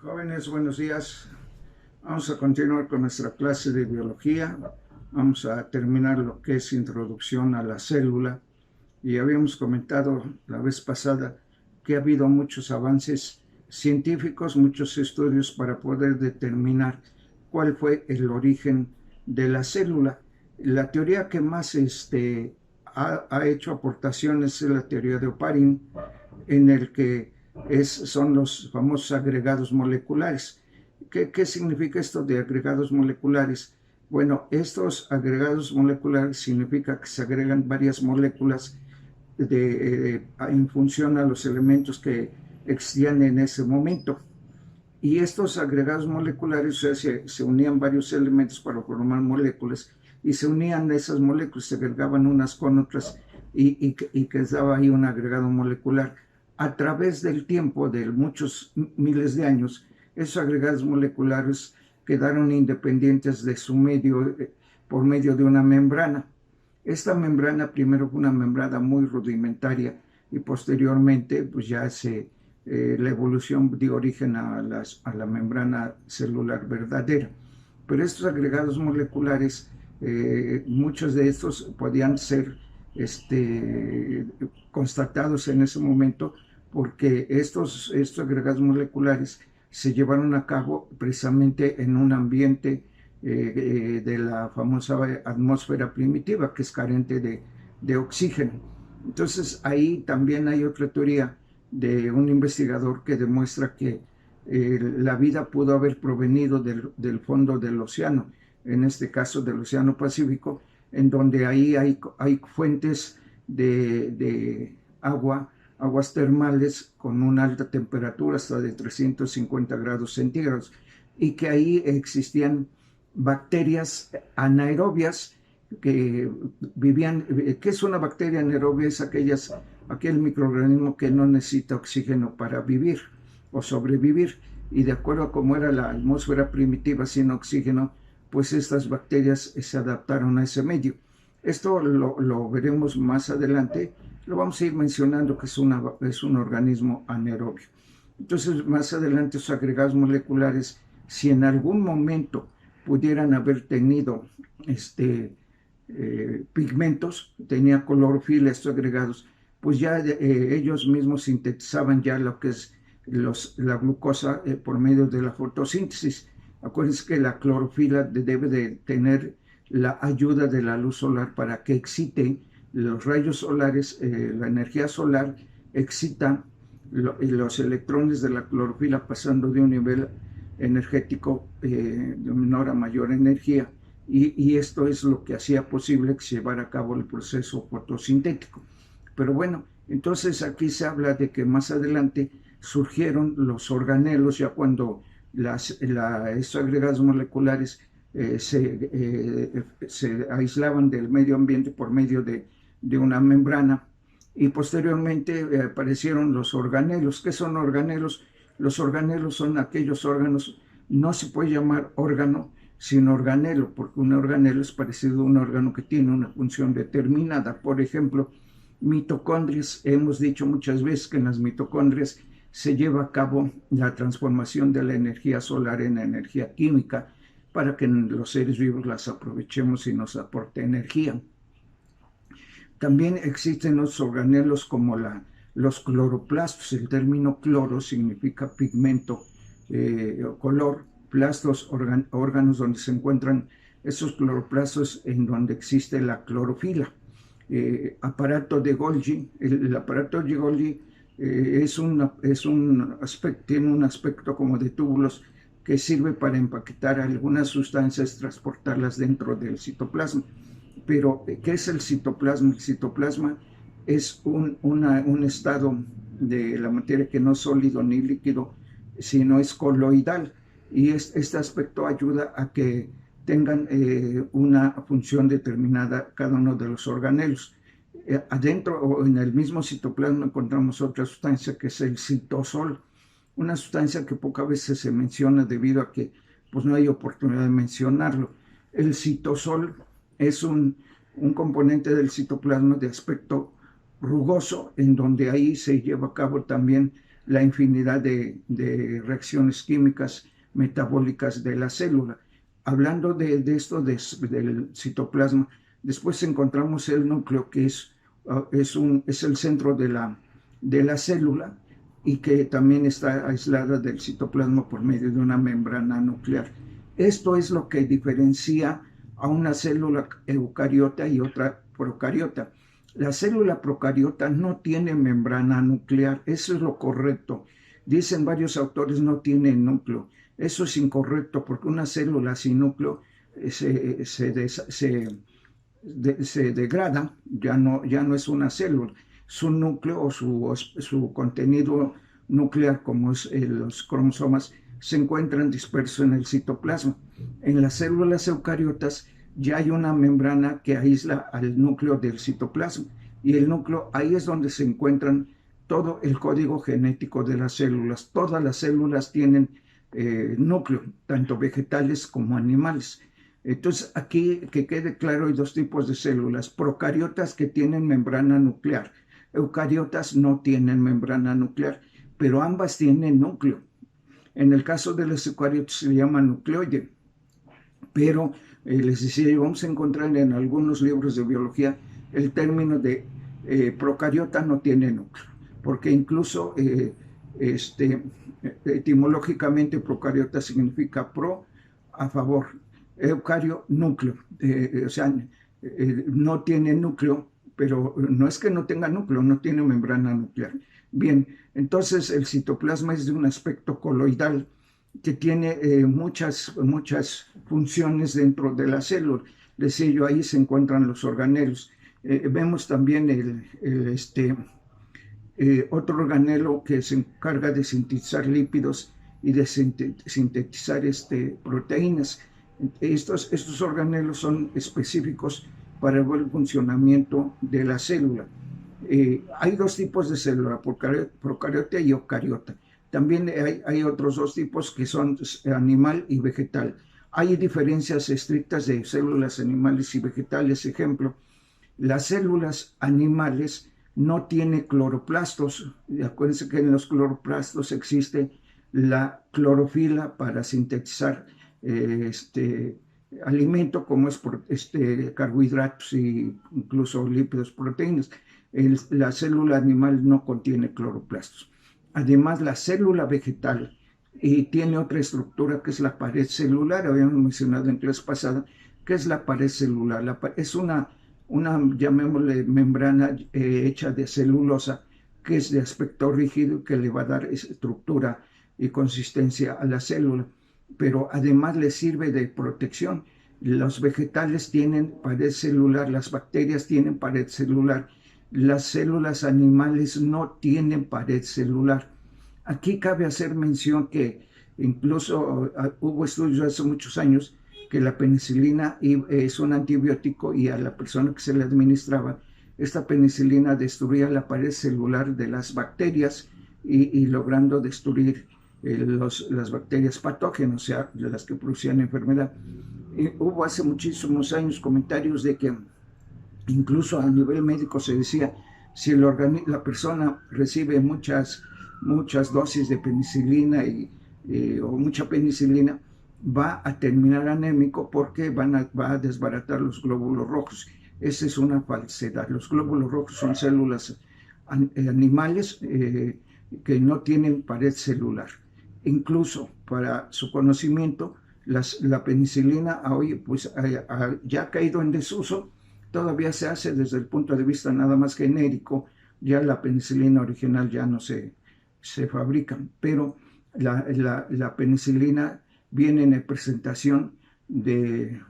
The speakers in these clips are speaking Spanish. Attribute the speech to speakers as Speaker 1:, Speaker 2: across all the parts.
Speaker 1: Jóvenes, buenos días. Vamos a continuar con nuestra clase de biología. Vamos a terminar lo que es introducción a la célula. Y habíamos comentado la vez pasada que ha habido muchos avances científicos, muchos estudios para poder determinar cuál fue el origen de la célula. La teoría que más ha hecho aportaciones es la teoría de Oparin, en el que son los famosos agregados moleculares. ¿Qué significa esto de agregados moleculares? Bueno, estos agregados moleculares significa que se agregan varias moléculas en función a los elementos que existían en ese momento. Y estos agregados moleculares, o sea, se unían varios elementos para formar moléculas, y se unían esas moléculas, se agregaban unas con otras, y quedaba ahí un agregado molecular. A través del tiempo, de muchos miles de años, esos agregados moleculares quedaron independientes de su medio por medio de una membrana. Esta membrana primero fue una membrana muy rudimentaria y posteriormente pues ya la evolución dio origen a la membrana celular verdadera. Pero estos agregados moleculares, muchos de estos podían ser constatados en ese momento porque estos agregados moleculares se llevaron a cabo precisamente en un ambiente de la famosa atmósfera primitiva, que es carente de oxígeno. Entonces ahí también hay otra teoría de un investigador que demuestra que la vida pudo haber provenido del fondo del océano, en este caso del Océano Pacífico, en donde ahí hay fuentes de aguas termales con una alta temperatura, hasta de 350 grados centígrados, y que ahí existían bacterias anaerobias que vivían. ¿Qué es una bacteria anaerobia? Es aquel microorganismo que no necesita oxígeno para vivir o sobrevivir, y de acuerdo a cómo era la atmósfera primitiva sin oxígeno, pues estas bacterias se adaptaron a ese medio. Esto lo veremos más adelante, lo vamos a ir mencionando, que es un organismo anaerobio. Entonces, más adelante, esos agregados moleculares, si en algún momento pudieran haber tenido pigmentos, tenía clorofila estos agregados, pues ya ellos mismos sintetizaban ya lo que es la glucosa por medio de la fotosíntesis. Acuérdense que la clorofila debe de tener la ayuda de la luz solar para que excite los rayos solares. La energía solar excita los electrones de la clorofila, pasando de un nivel energético de menor a mayor energía, y esto es lo que hacía posible que se llevara a cabo el proceso fotosintético. Pero bueno, entonces aquí se habla de que más adelante surgieron los organelos, ya cuando estos agregados moleculares se aislaban del medio ambiente por medio de una membrana, y posteriormente aparecieron los organelos. ¿Qué son organelos? Los organelos son aquellos órganos, no se puede llamar órgano sino organelo, porque un organelo es parecido a un órgano que tiene una función determinada. Por ejemplo, mitocondrias. Hemos dicho muchas veces que en las mitocondrias se lleva a cabo la transformación de la energía solar en energía química, para que los seres vivos las aprovechemos y nos aporte energía. También existen los organelos como los cloroplastos. El término cloro significa pigmento o color. Plastos, órganos donde se encuentran esos cloroplastos, en donde existe la clorofila. Aparato de Golgi. El aparato de Golgi tiene un aspecto como de túbulos, que sirve para empaquetar algunas sustancias, transportarlas dentro del citoplasma. Pero, ¿qué es el citoplasma? El citoplasma es un estado de la materia que no es sólido ni líquido, sino es coloidal, y este aspecto ayuda a que tengan una función determinada cada uno de los organelos. Adentro o en el mismo citoplasma encontramos otra sustancia, que es el citosol, una sustancia que pocas veces se menciona debido a que pues no hay oportunidad de mencionarlo. El citosol es un componente del citoplasma de aspecto rugoso, en donde ahí se lleva a cabo también la infinidad de reacciones químicas metabólicas de la célula. Hablando de esto del citoplasma, después encontramos el núcleo, que es el centro de la célula y que también está aislada del citoplasma por medio de una membrana nuclear. Esto es lo que diferencia a una célula eucariota y otra procariota. La célula procariota no tiene membrana nuclear, eso es lo correcto. Dicen varios autores no tiene núcleo. Eso es incorrecto porque una célula sin núcleo se degrada, ya no es una célula. Su núcleo o su contenido nuclear, como es los cromosomas, se encuentran dispersos en el citoplasma. En las células eucariotas ya hay una membrana que aísla al núcleo del citoplasma, y el núcleo, ahí es donde se encuentran todo el código genético de las células. Todas las células tienen núcleo, tanto vegetales como animales. Entonces, aquí que quede claro, hay dos tipos de células: procariotas que tienen membrana nuclear, eucariotas no tienen membrana nuclear, pero ambas tienen núcleo. En el caso de los eucariotas se llama nucleoide, pero les decía yo, vamos a encontrar en algunos libros de biología el término de procariota no tiene núcleo, porque incluso etimológicamente procariota significa pro, a favor, eucario, núcleo, o sea, no tiene núcleo, pero no es que no tenga núcleo, no tiene membrana nuclear. Bien, entonces el citoplasma es de un aspecto coloidal que tiene muchas funciones dentro de la célula. Decía yo, ahí se encuentran los organelos. Vemos también otro organelo que se encarga de sintetizar lípidos y de sintetizar proteínas. Estos organelos son específicos para el buen funcionamiento de la célula. Hay dos tipos de célula, procariota y eucariota. También hay otros dos tipos que son animal y vegetal. Hay diferencias estrictas de células animales y vegetales. Ejemplo, las células animales no tienen cloroplastos. Acuérdense que en los cloroplastos existe la clorofila para sintetizar alimento, como es carbohidratos e incluso lípidos, proteínas. La célula animal no contiene cloroplastos. Además, la célula vegetal tiene otra estructura que es la pared celular. Habíamos mencionado en clase pasada que es la pared celular. Es una llamémosle membrana hecha de celulosa, que es de aspecto rígido y que le va a dar estructura y consistencia a la célula, pero además le sirve de protección. Los vegetales tienen pared celular, las bacterias tienen pared celular, las células animales no tienen pared celular. Aquí cabe hacer mención que incluso hubo estudios hace muchos años que la penicilina es un antibiótico, y a la persona que se le administraba, esta penicilina destruía la pared celular de las bacterias y logrando destruir las bacterias patógenas, o sea, las que producían enfermedad. Hubo hace muchísimos años comentarios de que incluso a nivel médico se decía, si la persona recibe muchas dosis de penicilina o mucha penicilina, va a terminar anémico porque va a desbaratar los glóbulos rojos. Esa es una falsedad. Los glóbulos rojos son células animales que no tienen pared celular. Incluso, para su conocimiento, la penicilina hoy pues, ya ha caído en desuso. Todavía se hace desde el punto de vista nada más genérico. Ya la penicilina original ya no se fabrica, pero la penicilina viene en presentación de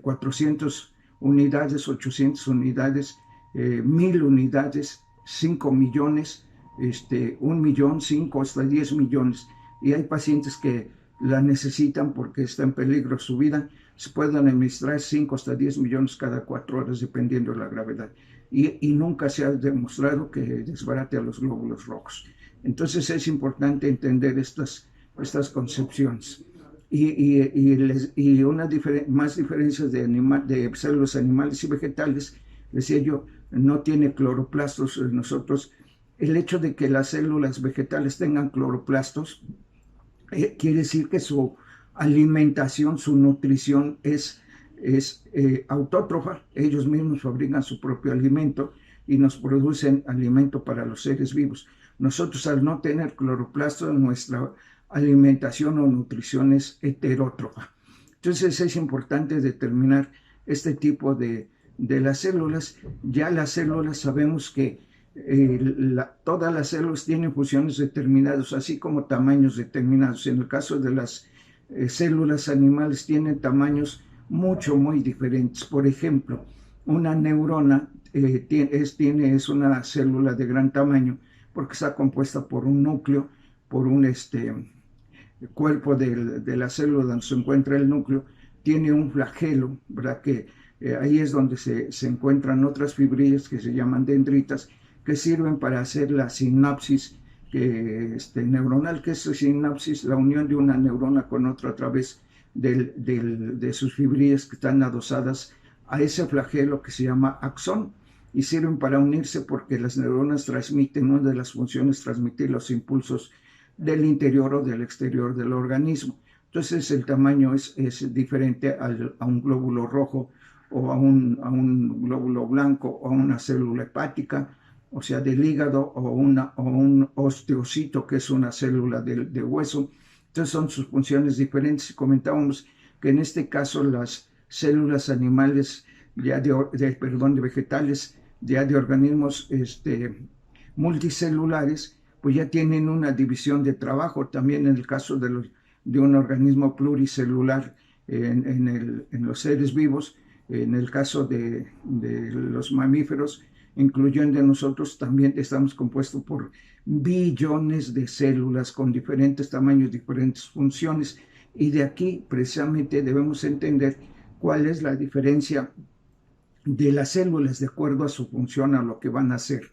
Speaker 1: 400 unidades, 800 unidades, 1000 unidades, 5 millones, 1 millón, 5 hasta 10 millones. Y hay pacientes que la necesitan porque está en peligro su vida. Se pueden administrar 5 hasta 10 millones cada 4 horas, dependiendo de la gravedad. Y nunca se ha demostrado que desbarate a los glóbulos rojos. Entonces es importante entender estas concepciones. Y más diferencias de células animales y vegetales, decía yo, no tiene cloroplastos. Nosotros el hecho de que las células vegetales tengan cloroplastos quiere decir que su alimentación, su nutrición es autótrofa. Ellos mismos fabrican su propio alimento y nos producen alimento para los seres vivos. Nosotros, al no tener cloroplastos, nuestra alimentación o nutrición es heterótrofa. Entonces es importante determinar este tipo de las células. Ya las células sabemos que todas las células tienen funciones determinadas, así como tamaños determinados. En el caso de las células animales tienen tamaños muy diferentes. Por ejemplo, una neurona es una célula de gran tamaño porque está compuesta por un núcleo, por un cuerpo de la célula donde se encuentra el núcleo, tiene un flagelo, ¿verdad? Que ahí es donde se encuentran otras fibrillas que se llaman dendritas, que sirven para hacer la sinapsis neuronal, que es sinapsis, la unión de una neurona con otra a través de sus fibrillas que están adosadas a ese flagelo que se llama axón, y sirven para unirse porque las neuronas transmiten, una de las funciones, transmitir los impulsos del interior o del exterior del organismo. Entonces el tamaño es diferente a un glóbulo rojo o a un glóbulo blanco o a una célula hepática, o sea, del hígado, o un osteocito, que es una célula de hueso. Entonces son sus funciones diferentes. Y comentábamos que en este caso las células animales, de vegetales, ya de organismos multicelulares, pues ya tienen una división de trabajo. También en el caso de un organismo pluricelular en los seres vivos, en el caso de los mamíferos, incluyendo nosotros, también estamos compuestos por billones de células con diferentes tamaños, diferentes funciones, y de aquí precisamente debemos entender cuál es la diferencia de las células de acuerdo a su función, a lo que van a hacer.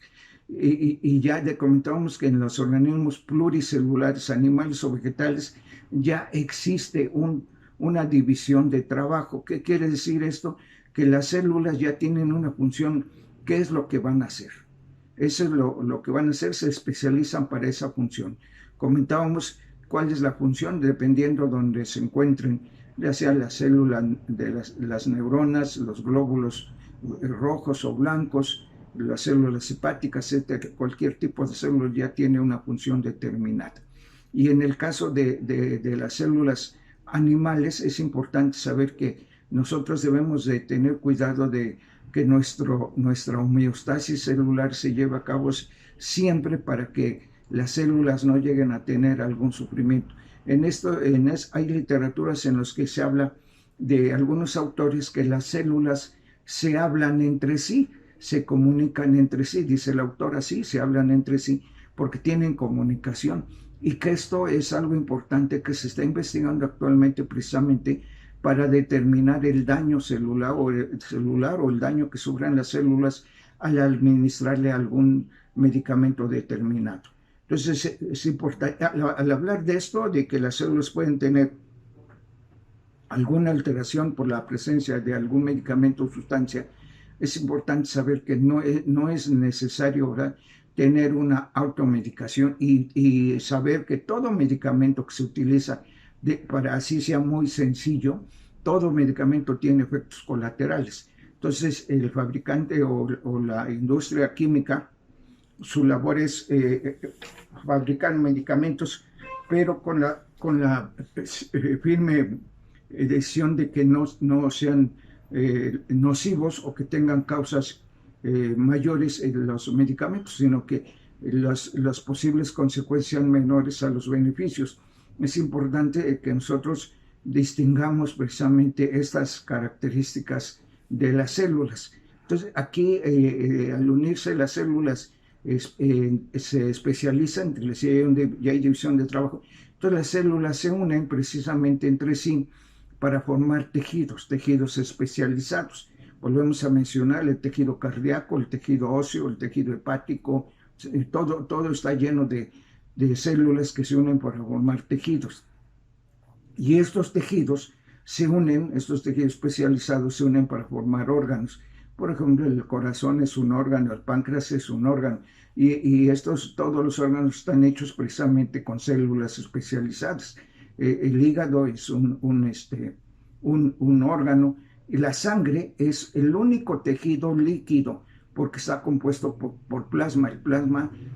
Speaker 1: Y ya comentábamos que en los organismos pluricelulares, animales o vegetales, ya existe una división de trabajo. ¿Qué quiere decir esto? Que las células ya tienen una función. ¿Qué es lo que van a hacer? Eso es lo que van a hacer, se especializan para esa función. Comentábamos cuál es la función dependiendo donde se encuentren, ya sea la célula de las neuronas, los glóbulos rojos o blancos, las células hepáticas, etc. Cualquier tipo de célula ya tiene una función determinada. Y en el caso de las células animales es importante saber que nosotros debemos de tener cuidado de que nuestra homeostasis celular se lleve a cabo siempre para que las células no lleguen a tener algún sufrimiento. Hay literaturas en las que se habla de algunos autores que las células se hablan entre sí, se comunican entre sí, dice el autor así, se hablan entre sí porque tienen comunicación, y que esto es algo importante que se está investigando actualmente precisamente para determinar el daño celular o el daño que sufren las células al administrarle algún medicamento determinado. Entonces es importante, al hablar de esto, de que las células pueden tener alguna alteración por la presencia de algún medicamento o sustancia, es importante saber que no es necesario, ¿verdad?, tener una automedicación y saber que todo medicamento que se utiliza, para así sea muy sencillo, todo medicamento tiene efectos colaterales. Entonces, el fabricante o la industria química, su labor es fabricar medicamentos, pero con la firme decisión de que no sean nocivos o que tengan causas mayores en los medicamentos, sino que las posibles consecuencias sean menores a los beneficios. Es importante que nosotros distingamos precisamente estas características de las células. Entonces, aquí, al unirse las células, se especializan, ya hay división de trabajo. Entonces, las células se unen precisamente entre sí para formar tejidos especializados. Volvemos a mencionar el tejido cardíaco, el tejido óseo, el tejido hepático, todo está lleno de células que se unen para formar tejidos. Y estos tejidos estos tejidos especializados se unen para formar órganos. Por ejemplo, el corazón es un órgano, el páncreas es un órgano, y todos los órganos están hechos precisamente con células especializadas. El hígado es un órgano, y la sangre es el único tejido líquido porque está compuesto por plasma.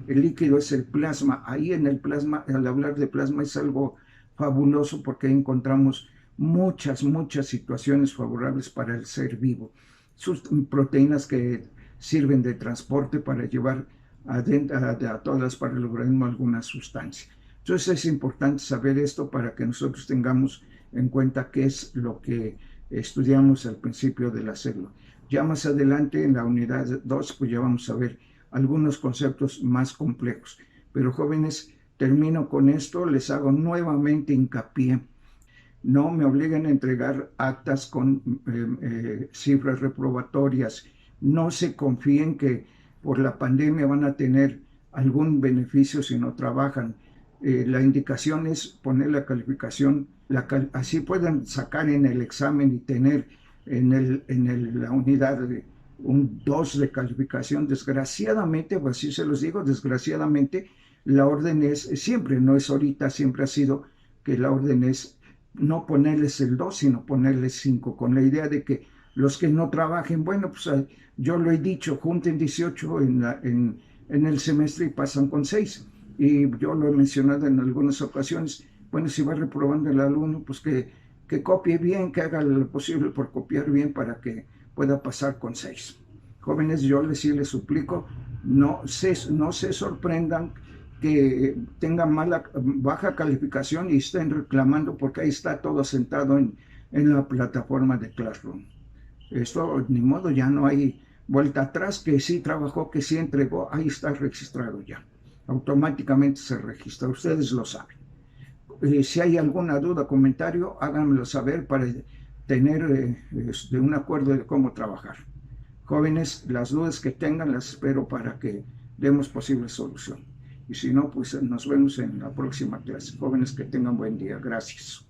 Speaker 1: El líquido es el plasma. Ahí en el plasma, al hablar de plasma, es algo fabuloso porque ahí encontramos muchas situaciones favorables para el ser vivo. Sus proteínas que sirven de transporte para llevar a todas para el organismo alguna sustancia. Entonces es importante saber esto para que nosotros tengamos en cuenta qué es lo que estudiamos al principio de la célula. Ya más adelante en la unidad 2 pues ya vamos a ver algunos conceptos más complejos. Pero jóvenes, termino con esto, les hago nuevamente hincapié. No me obliguen a entregar actas con cifras reprobatorias. No se confíen que por la pandemia van a tener algún beneficio si no trabajan. La indicación es poner la calificación, así puedan sacar en el examen y tener la unidad un 2 de calificación. Desgraciadamente, pues así se los digo, desgraciadamente, la orden es, siempre, no es ahorita, siempre ha sido que la orden es no ponerles el 2, sino ponerles 5, con la idea de que los que no trabajen, bueno, pues yo lo he dicho, junten 18 en el semestre y pasan con 6. Y yo lo he mencionado en algunas ocasiones, bueno, si va reprobando el alumno, pues que copie bien, que haga lo posible por copiar bien para que pueda pasar con 6. Jóvenes, yo sí les suplico, no se sorprendan que tengan baja calificación y estén reclamando porque ahí está todo sentado en la plataforma de Classroom. Esto, ni modo, ya no hay vuelta atrás, que sí trabajó, que sí entregó, ahí está registrado ya. Automáticamente se registra, ustedes lo saben. Si hay alguna duda, comentario, háganmelo saber para tener un acuerdo de cómo trabajar. Jóvenes, las dudas que tengan las espero para que demos posible solución. Y si no, pues nos vemos en la próxima clase. Jóvenes, que tengan buen día. Gracias.